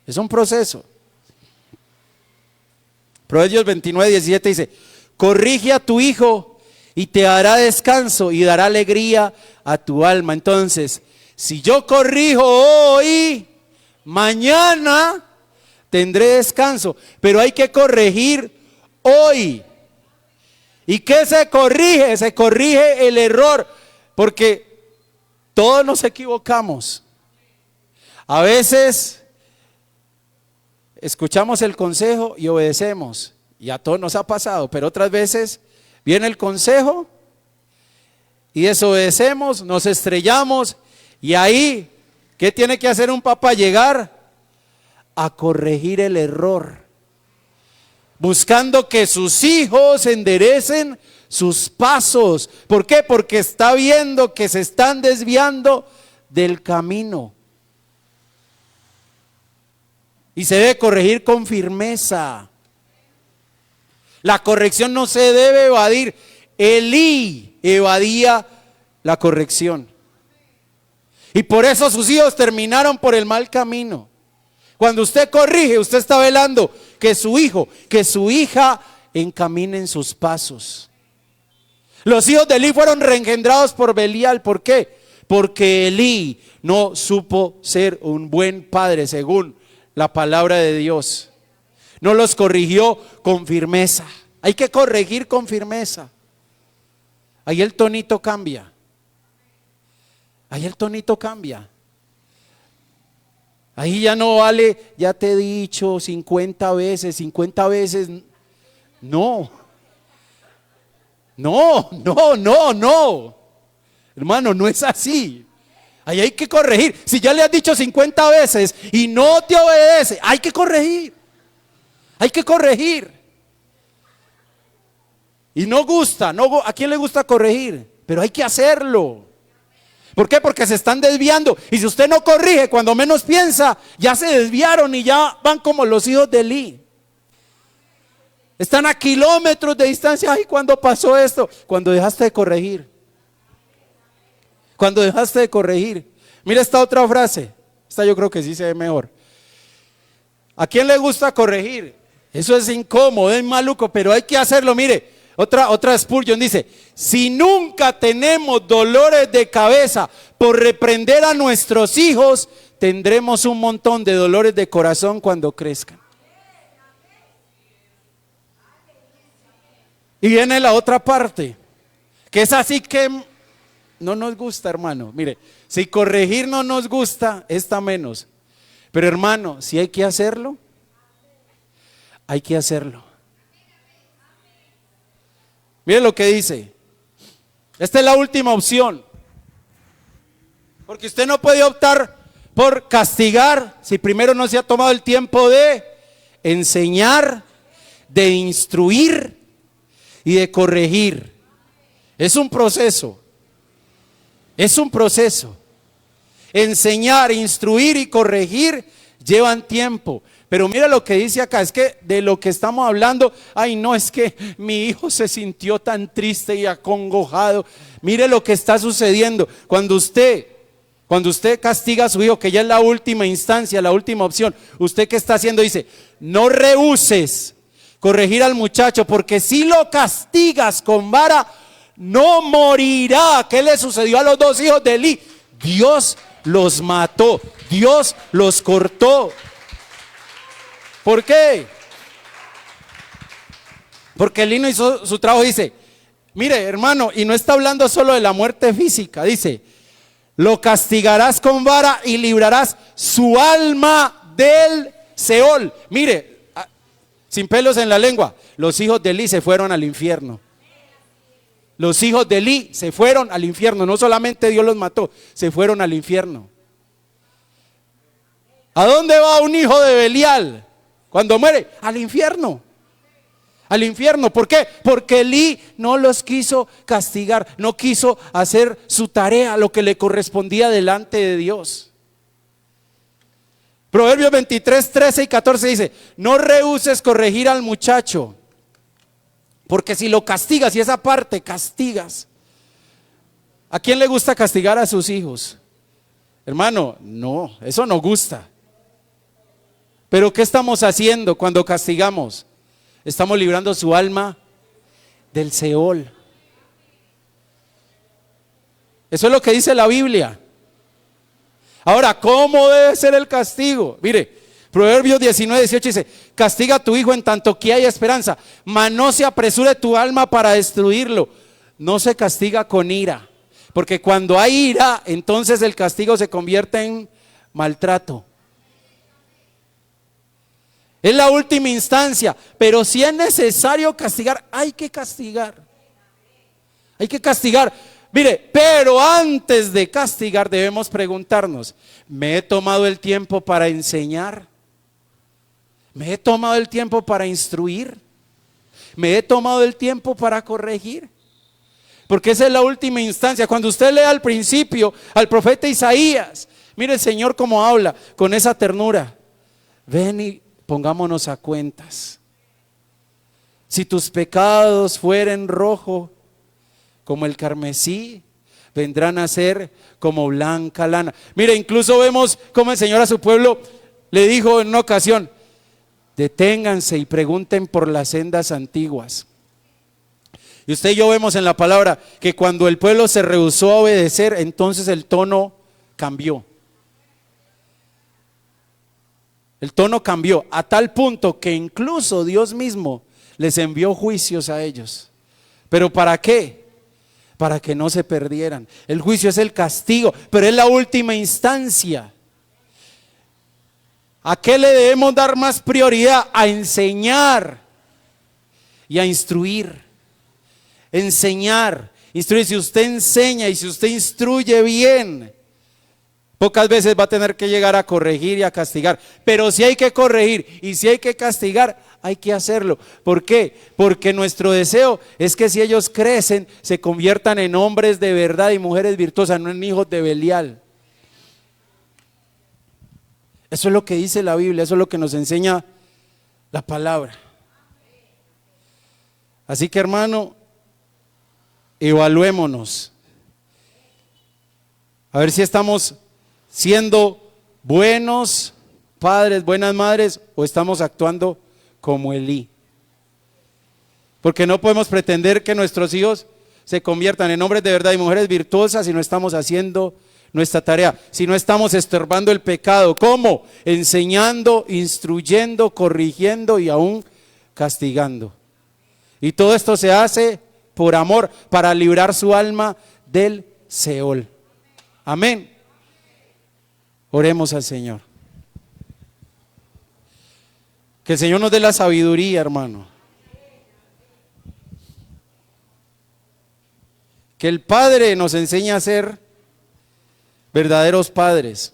Es un proceso. Proverbios 29:17 dice: corrige a tu hijo y te hará descanso y dará alegría a tu alma. Entonces, si yo corrijo hoy, mañana tendré descanso, pero hay que corregir hoy. ¿Y qué se corrige? Se corrige el error, porque todos nos equivocamos. A veces escuchamos el consejo y obedecemos, y a todos nos ha pasado, pero otras veces viene el consejo y desobedecemos, nos estrellamos y ahí, ¿qué tiene que hacer un papá? Llegar a corregir el error, buscando que sus hijos enderecen sus pasos. ¿Por qué? Porque está viendo que se están desviando del camino. Y se debe corregir con firmeza. La corrección no se debe evadir. Elí evadía la corrección. Y por eso sus hijos terminaron por el mal camino. Cuando usted corrige, usted está velando que su hijo, que su hija encaminen sus pasos. Los hijos de Elí fueron reengendrados por Belial. ¿Por qué? Porque Elí no supo ser un buen padre según la palabra de Dios. No los corrigió con firmeza. Hay que corregir con firmeza. Ahí el tonito cambia. Ahí el tonito cambia. Ahí ya no vale, ya te he dicho 50 veces, no. No. Hermano, no es así. Ahí hay que corregir. Si ya le has dicho 50 veces y no te obedece, hay que corregir. Hay que corregir. Y no gusta, ¿a quién le gusta corregir? Pero hay que hacerlo. ¿Por qué? Porque se están desviando. Y si usted no corrige, cuando menos piensa, ya se desviaron y ya van como los hijos de Elí. Están a kilómetros de distancia. Ay, ¿cuándo pasó esto? Cuando dejaste de corregir. Cuando dejaste de corregir. Mira esta otra frase. Esta yo creo que sí se ve mejor. ¿A quién le gusta corregir? Eso es incómodo, es maluco, pero hay que hacerlo. Mire, otra Spurgeon dice: si nunca tenemos dolores de cabeza por reprender a nuestros hijos, tendremos un montón de dolores de corazón cuando crezcan. Y viene la otra parte, que es así que no nos gusta, hermano. Mire, si corregir no nos gusta, está menos. Pero hermano, si hay que hacerlo, hay que hacerlo. Mire lo que dice. Esta es la última opción. Porque usted no puede optar por castigar si primero no se ha tomado el tiempo de enseñar, de instruir y de corregir. Es un proceso. Es un proceso. Enseñar, instruir y corregir llevan tiempo. Pero mira lo que dice acá, es que de lo que estamos hablando, ay no, es que mi hijo se sintió tan triste y acongojado. Mire lo que está sucediendo. Cuando usted castiga a su hijo, que ya es la última instancia, la última opción, ¿usted qué está haciendo? Dice: no rehuses corregir al muchacho, porque si lo castigas con vara, no morirá. ¿Qué le sucedió a los dos hijos de Elí? Dios los mató, Dios los cortó. ¿Por qué? Porque Elí no hizo su trabajo. Dice, mire hermano, y no está hablando solo de la muerte física. Dice: lo castigarás con vara y librarás su alma del Seol. Mire, sin pelos en la lengua, los hijos de Elí se fueron al infierno. Los hijos de Elí se fueron al infierno. No solamente Dios los mató, se fueron al infierno. ¿A dónde va un hijo de Belial cuando muere? Al infierno. Al infierno. ¿Por qué? Porque Elí no los quiso castigar, no quiso hacer su tarea, lo que le correspondía delante de Dios. Proverbios 23, 13 y 14 dice: no rehuses corregir al muchacho, porque si lo castigas, y esa parte castigas. ¿A quién le gusta castigar a sus hijos? Hermano, no, eso no gusta. Pero ¿qué estamos haciendo cuando castigamos? Estamos librando su alma del Seol. Eso es lo que dice la Biblia. Ahora, ¿cómo debe ser el castigo? Mire, Proverbios 19, 18 dice: castiga a tu hijo en tanto que haya esperanza, mas no se apresure tu alma para destruirlo. No se castiga con ira, porque cuando hay ira, entonces el castigo se convierte en maltrato. Es la última instancia, pero si es necesario castigar, hay que castigar. Hay que castigar. Mire, pero antes de castigar debemos preguntarnos, ¿me he tomado el tiempo para enseñar? ¿Me he tomado el tiempo para instruir? ¿Me he tomado el tiempo para corregir? Porque esa es la última instancia. Cuando usted lee al principio al profeta Isaías, mire el Señor cómo habla con esa ternura. Ven y pongámonos a cuentas. Si tus pecados fueren rojo como el carmesí, vendrán a ser como blanca lana. Mire, incluso vemos cómo el Señor a su pueblo le dijo en una ocasión: deténganse y pregunten por las sendas antiguas. Y usted y yo vemos en la palabra que cuando el pueblo se rehusó a obedecer, entonces el tono cambió. El tono cambió a tal punto que incluso Dios mismo les envió juicios a ellos. ¿Pero para qué? Para que no se perdieran. El juicio es el castigo, pero es la última instancia. ¿A qué le debemos dar más prioridad? A enseñar y a instruir. Enseñar, instruir. Si usted enseña y si usted instruye bien, pocas veces va a tener que llegar a corregir y a castigar. Pero si hay que corregir y si hay que castigar, hay que hacerlo. ¿Por qué? Porque nuestro deseo es que si ellos crecen, se conviertan en hombres de verdad y mujeres virtuosas, no en hijos de Belial. Eso es lo que dice la Biblia, eso es lo que nos enseña la palabra. Así que, hermano, evaluémonos. A ver si estamos siendo buenos padres, buenas madres, o estamos actuando como Elí. Porque no podemos pretender que nuestros hijos se conviertan en hombres de verdad y mujeres virtuosas si no estamos haciendo nuestra tarea, si no estamos estorbando el pecado. ¿Cómo? Enseñando, instruyendo, corrigiendo y aún castigando. Y todo esto se hace por amor, para librar su alma del Seol. Amén. Oremos al Señor. Que el Señor nos dé la sabiduría, hermano. Que el Padre nos enseñe a ser verdaderos padres.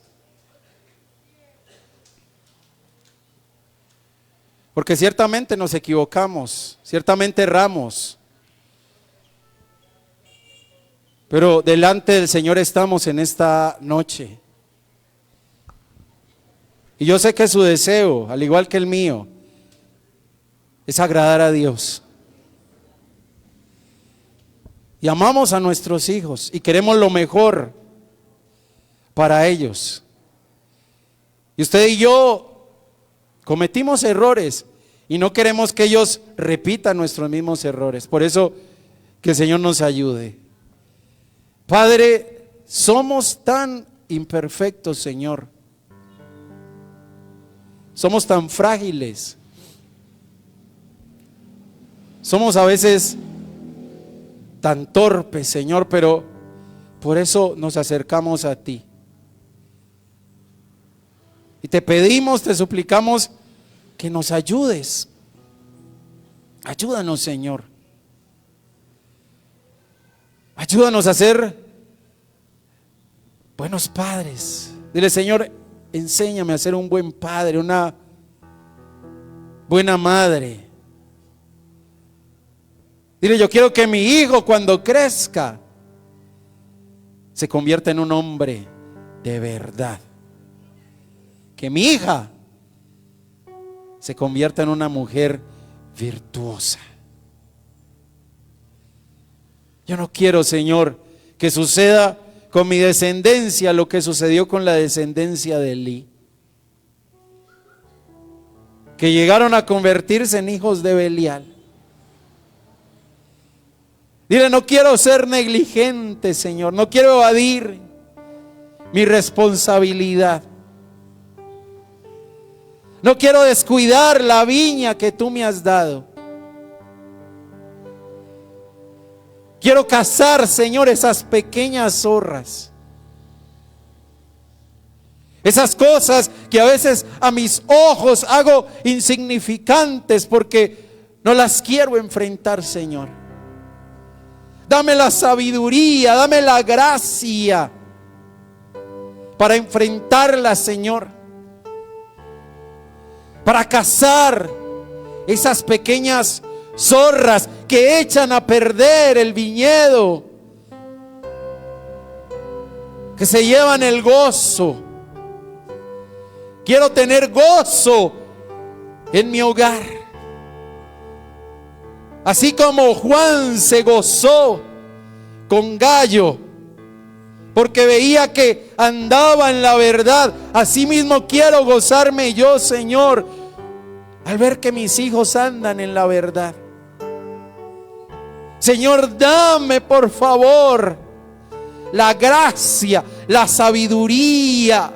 Porque ciertamente nos equivocamos, ciertamente erramos. Pero delante del Señor estamos en esta noche. Y yo sé que su deseo, al igual que el mío, es agradar a Dios. Y amamos a nuestros hijos y queremos lo mejor para ellos. Y usted y yo cometimos errores y no queremos que ellos repitan nuestros mismos errores. Por eso que el Señor nos ayude. Padre, somos tan imperfectos, Señor. Somos tan frágiles. Somos a veces tan torpes, Señor, pero por eso nos acercamos a ti. Y te pedimos, te suplicamos que nos ayudes. Ayúdanos, Señor. Ayúdanos a ser buenos padres. Dile: Señor, enséñame a ser un buen padre, una buena madre. Dile: yo quiero que mi hijo, cuando crezca, se convierta en un hombre de verdad. Que mi hija se convierta en una mujer virtuosa. Yo no quiero, Señor, que suceda con mi descendencia lo que sucedió con la descendencia de Elí, que llegaron a convertirse en hijos de Belial. Dile: no quiero ser negligente, Señor, no quiero evadir mi responsabilidad. No quiero descuidar la viña que tú me has dado. Quiero cazar, Señor, esas pequeñas zorras. Esas cosas que a veces a mis ojos hago insignificantes porque no las quiero enfrentar, Señor. Dame la sabiduría, dame la gracia para enfrentarlas, Señor. Para cazar esas pequeñas zorras que echan a perder el viñedo, que se llevan el gozo. Quiero tener gozo en mi hogar, así como Juan se gozó con Gallo porque veía que andaba en la verdad. Así mismo quiero gozarme yo, Señor, al ver que mis hijos andan en la verdad. Señor, dame por favor la gracia, la sabiduría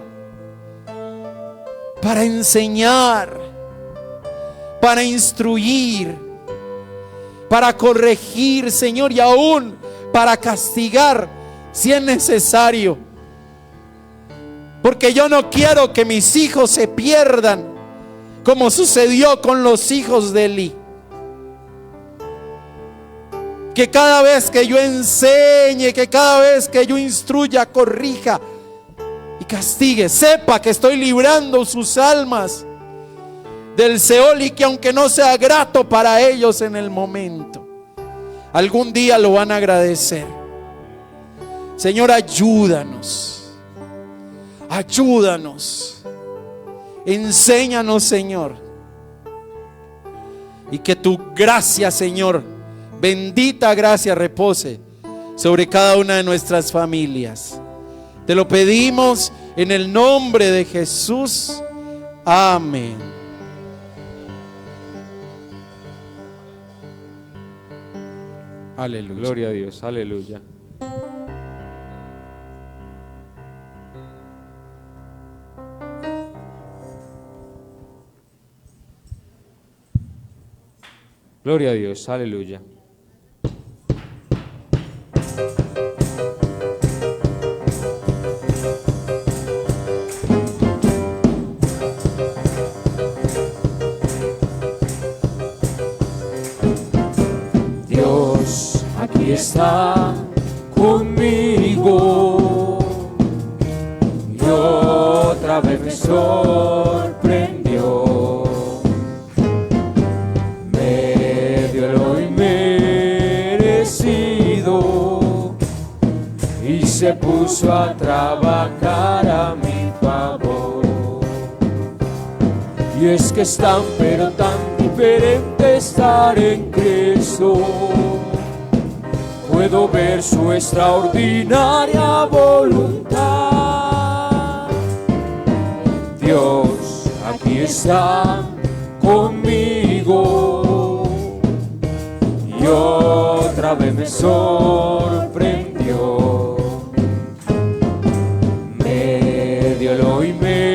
para enseñar, para instruir, para corregir, Señor, y aún para castigar si es necesario. Porque yo no quiero que mis hijos se pierdan como sucedió con los hijos de Elí. Que cada vez que yo enseñe, que cada vez que yo instruya, corrija y castigue, sepa que estoy librando sus almas del Seol, y que aunque no sea grato para ellos en el momento, algún día lo van a agradecer. Señor, ayúdanos, ayúdanos, enséñanos, Señor, y que tu gracia, Señor, bendita gracia, repose sobre cada una de nuestras familias. Te lo pedimos en el nombre de Jesús. Amén. Aleluya. Gloria a Dios, aleluya. Gloria a Dios, aleluya. Dios aquí está conmigo, y otra vez me sorprendió. Me dio lo inmerecido y se puso a trabajar a mi favor. Y es que es tan pero tan diferente estar en Cristo. Puedo ver su extraordinaria voluntad. Dios aquí está conmigo, y otra vez me sorprendió. Me dio lo inmerecido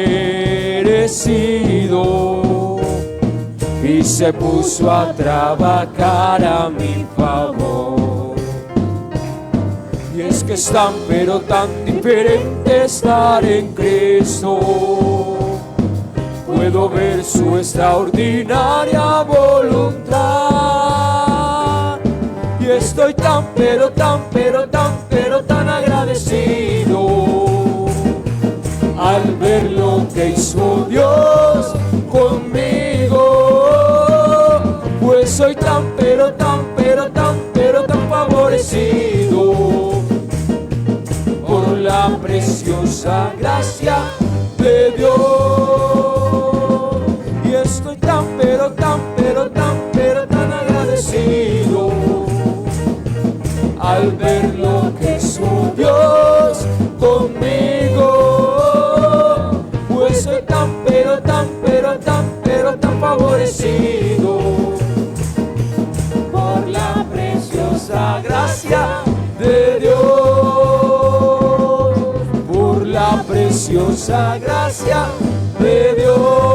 y se puso a trabajar a mi favor. Y es que es tan pero tan diferente estar en Cristo. Puedo ver su extraordinaria voluntad. Y estoy tan pero tan pero tan pero tan agradecido al ver lo que hizo Dios conmigo. Pues soy tan pero tan pero tan pero tan favorecido por la preciosa gracia de Dios. Y estoy tan pero tan pero tan pero tan agradecido al ver lo que hizo Dios conmigo. Pues soy tan pero tan pero tan pero tan favorecido por la preciosa gracia de Dios, por la preciosa gracia de Dios.